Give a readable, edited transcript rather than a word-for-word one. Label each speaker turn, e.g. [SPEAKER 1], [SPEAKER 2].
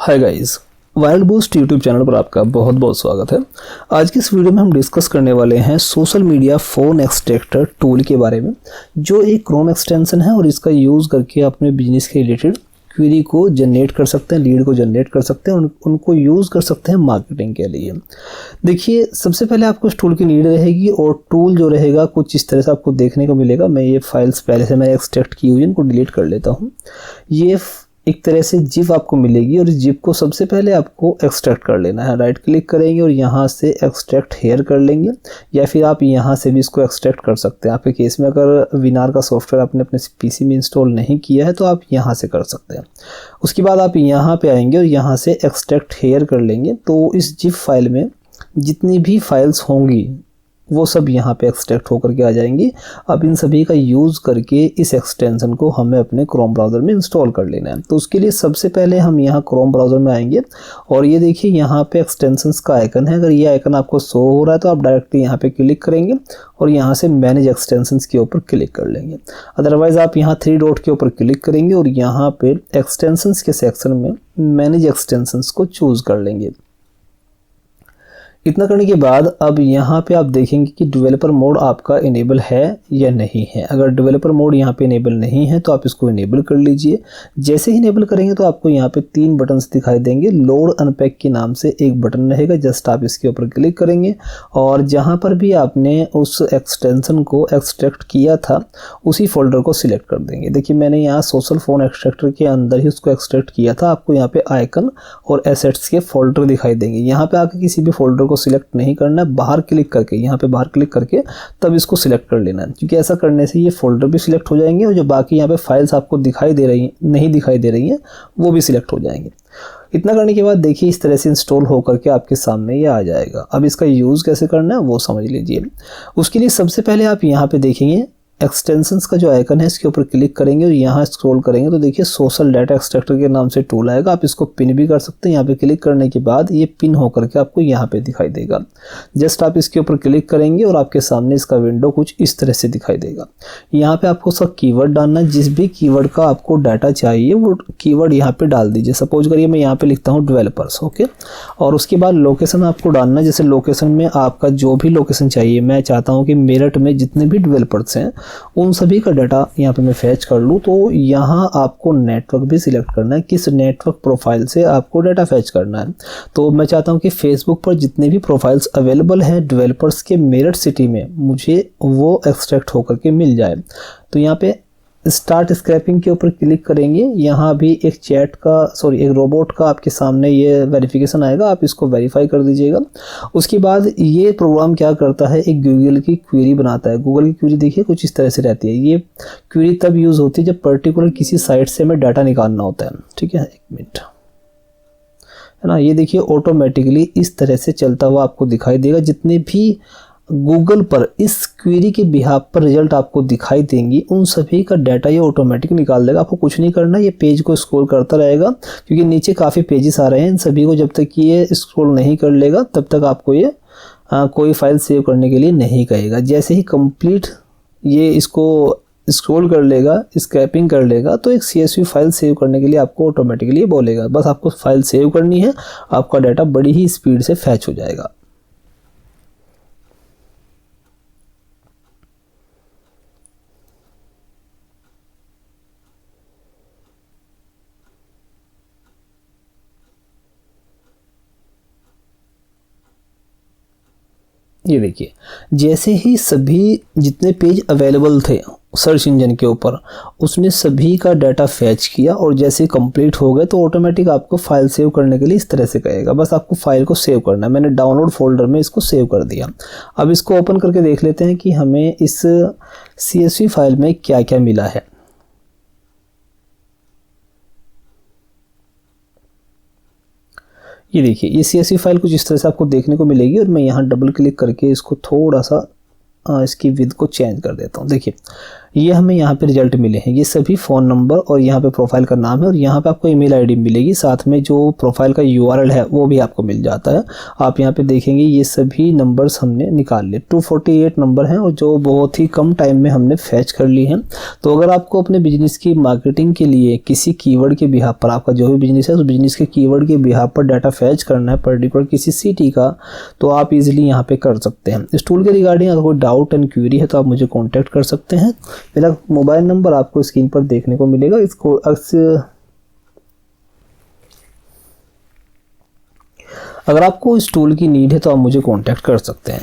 [SPEAKER 1] Hi guys, wild boost YouTube channel पर आपका बहुत बहुत स्वागत है। आज की इस वीडियो में हम डिस्कस करने वाले हैं social media phone extractor tool के बारे में, जो एक क्रोम एक्सटेंशन है और इसका यूज़ करके अपने बिजनेस के रिलेटेड क्वेरी को जनरेट कर सकते हैं, लीड को जनरेट कर सकते हैं, उनको यूज़ कर सकते हैं मार्केटिंग के लिए। देखिए, सबसे पहले आपको इस टूल की नीड रहेगी और टूल जो रहेगा कुछ इस तरह से आपको देखने को मिलेगा। मैं ये फाइल्स पहले से मैं एक्सट्रैक्ट की हुई है, इनको डिलीट कर लेता हूँ। ये एक तरह से जिप आपको मिलेगी और इस जिप को सबसे पहले आपको एक्सट्रैक्ट कर लेना है। राइट क्लिक करेंगे और यहाँ से एक्सट्रैक्ट हेयर कर लेंगे, या फिर आप यहाँ से भी इसको एक्सट्रैक्ट कर सकते हैं। आपके केस में अगर विनार का सॉफ्टवेयर आपने अपने पीसी में इंस्टॉल नहीं किया है तो आप यहाँ से कर सकते हैं। उसके बाद आप यहाँ पे आएंगे और यहाँ से एक्सट्रैक्ट हेयर कर लेंगे। तो इस जिप फाइल में जितनी भी फाइल्स होंगी वो सब यहाँ पे एक्सट्रैक्ट होकर के आ जाएंगी। अब इन सभी का यूज़ करके इस एक्सटेंशन को हमें अपने क्रोम ब्राउज़र में इंस्टॉल कर लेना है। तो उसके लिए सबसे पहले हम यहाँ क्रोम ब्राउज़र में आएंगे और ये देखिए यहाँ पे एक्सटेंशंस का आइकन है। अगर ये आइकन आपको शो हो रहा है तो आप डायरेक्टली यहाँ पे क्लिक करेंगे और यहाँ से मैनेज एक्सटेंशंस के ऊपर क्लिक कर लेंगे। अदरवाइज़ आप यहाँ 3 डॉट के ऊपर क्लिक करेंगे और यहाँ पे एक्सटेंशंस के सेक्शन में मैनेज एक्सटेंशंस को चूज़ कर लेंगे। इतना करने के बाद अब यहाँ पे आप देखेंगे कि डेवलपर मोड आपका इनेबल है या नहीं है। अगर डेवलपर मोड यहाँ पे इनेबल नहीं है तो आप इसको इनेबल कर लीजिए। जैसे ही इनेबल करेंगे तो आपको यहाँ पे 3 बटन्स दिखाई देंगे। लोड अनपैक के नाम से एक बटन रहेगा, जस्ट आप इसके ऊपर क्लिक करेंगे और जहाँ पर भी आपने उस एक्सटेंशन को एक्सट्रैक्ट किया था उसी फोल्डर को सिलेक्ट कर देंगे। देखिए, मैंने यहाँ सोशल फ़ोन एक्सट्रैक्टर के अंदर ही उसको एक्सट्रैक्ट किया था। आपको यहाँ पे आइकन और एसेट्स के फोल्डर दिखाई देंगे। यहाँ पे आके किसी भी फोल्डर को सिलेक्ट नहीं करना है, बाहर क्लिक करके यहाँ पे बाहर क्लिक करके तब इसको सिलेक्ट कर लेना है, क्योंकि ऐसा करने से ये फोल्डर भी सिलेक्ट हो जाएंगे और जो बाकी यहाँ पे फाइल्स आपको दिखाई दे रही नहीं दिखाई दे रही हैं वो भी सिलेक्ट हो जाएंगे। इतना करने के बाद देखिए इस तरह से इंस्टॉल होकर के आपके सामने ये आ जाएगा। अब इसका यूज़ कैसे करना है वो समझ लीजिए। उसके लिए सबसे पहले आप यहाँ पे देखेंगे एक्सटेंशंस का जो आइकन है इसके ऊपर क्लिक करेंगे और यहाँ स्क्रॉल करेंगे तो देखिए सोशल डाटा एक्सट्रैक्टर के नाम से टूल आएगा। आप इसको पिन भी कर सकते हैं। यहाँ पे क्लिक करने के बाद ये पिन होकर के आपको यहाँ पे दिखाई देगा। जस्ट आप इसके ऊपर क्लिक करेंगे और आपके सामने इसका विंडो कुछ इस तरह से दिखाई देगा। यहाँ पे आपको उसका कीवर्ड डालना है। जिस भी कीवर्ड का आपको डाटा चाहिए वो कीवर्ड यहाँ पे डाल दीजिए। सपोज करिए मैं यहाँ पे लिखता हूँ डेवलपर्स, ओके। और उसके बाद लोकेशन आपको डालना है। जैसे लोकेशन में आपका जो भी लोकेशन चाहिए, मैं चाहता हूँ कि मेरठ में जितने भी डेवलपर्स हैं उन सभी का डाटा यहाँ पे मैं फैच कर लूँ। तो यहाँ आपको नेटवर्क भी सिलेक्ट करना है, किस नेटवर्क प्रोफाइल से आपको डाटा फैच करना है। तो मैं चाहता हूँ कि फेसबुक पर जितने भी प्रोफाइल्स अवेलेबल हैं डेवलपर्स के मेरठ सिटी में मुझे वो एक्सट्रैक्ट होकर के मिल जाए। तो यहाँ पे स्टार्ट स्क्रैपिंग के ऊपर क्लिक करेंगे। यहाँ भी एक एक रोबोट का आपके सामने ये वेरिफिकेशन आएगा, आप इसको वेरीफाई कर दीजिएगा। उसके बाद ये प्रोग्राम क्या करता है, एक गूगल की क्वेरी बनाता है। गूगल की क्वेरी देखिए कुछ इस तरह से रहती है। ये क्वेरी तब यूज़ होती है जब पर्टिकुलर किसी साइट से हमें डाटा निकालना होता है। ठीक है, 1 मिनट है ना। ये देखिए ऑटोमेटिकली इस तरह से चलता हुआ आपको दिखाई देगा। जितने भी गूगल पर इस क्वेरी के बिहाफ पर रिजल्ट आपको दिखाई देंगी उन सभी का डाटा ये ऑटोमेटिक निकाल देगा। आपको कुछ नहीं करना, ये पेज को स्क्रॉल करता रहेगा क्योंकि नीचे काफ़ी पेजेस आ रहे हैं। इन सभी को जब तक ये स्क्रॉल नहीं कर लेगा तब तक आपको ये कोई फाइल सेव करने के लिए नहीं कहेगा। जैसे ही कंप्लीट ये इसको स्क्रॉल कर लेगा, स्क्रैपिंग कर लेगा, तो एक CSV फाइल सेव करने के लिए आपको ऑटोमेटिकली बोलेगा। बस आपको फाइल सेव करनी है, आपका डाटा बड़ी ही स्पीड से फैच हो जाएगा। ये देखिए जैसे ही सभी जितने पेज अवेलेबल थे सर्च इंजन के ऊपर उसने सभी का डाटा फैच किया और जैसे कंप्लीट हो गए तो ऑटोमेटिक आपको फाइल सेव करने के लिए इस तरह से कहेगा। बस आपको फाइल को सेव करना है। मैंने डाउनलोड फोल्डर में इसको सेव कर दिया। अब इसको ओपन करके देख लेते हैं कि हमें इस CSV फाइल में क्या क्या मिला है। ये देखिए ये CSV फाइल कुछ इस तरह से आपको देखने को मिलेगी और मैं यहाँ डबल क्लिक करके इसको थोड़ा सा इसकी विड्थ को चेंज कर देता हूँ। देखिए ये हमें यहाँ पे रिजल्ट मिले हैं, ये सभी फ़ोन नंबर और यहाँ पे प्रोफाइल का नाम है और यहाँ पे आपको ईमेल आईडी मिलेगी, साथ में जो प्रोफाइल का यूआरएल है वो भी आपको मिल जाता है। आप यहाँ पे देखेंगे ये सभी नंबर्स हमने निकाल लिए, 248 नंबर हैं और जो बहुत ही कम टाइम में हमने फैच कर ली हैं। तो अगर आपको अपने बिजनेस की मार्केटिंग के लिए किसी कीवर्ड के बिहाफ पर, आपका जो भी बिजनेस है उस बिजनेस के कीवर्ड के बिहाफ पर डाटा फैच करना है पर्टिकुलर किसी सिटी का, तो आप इजीली यहाँ पे कर सकते हैं। इस टूल के रिगार्डिंग अगर कोई डाउट एंड क्वेरी है तो आप मुझे कॉन्टैक्ट कर सकते हैं। मेरा मोबाइल नंबर आपको स्क्रीन पर देखने को मिलेगा, इसको अगर आपको इस टूल की नीड है तो आप मुझे कॉन्टैक्ट कर सकते हैं।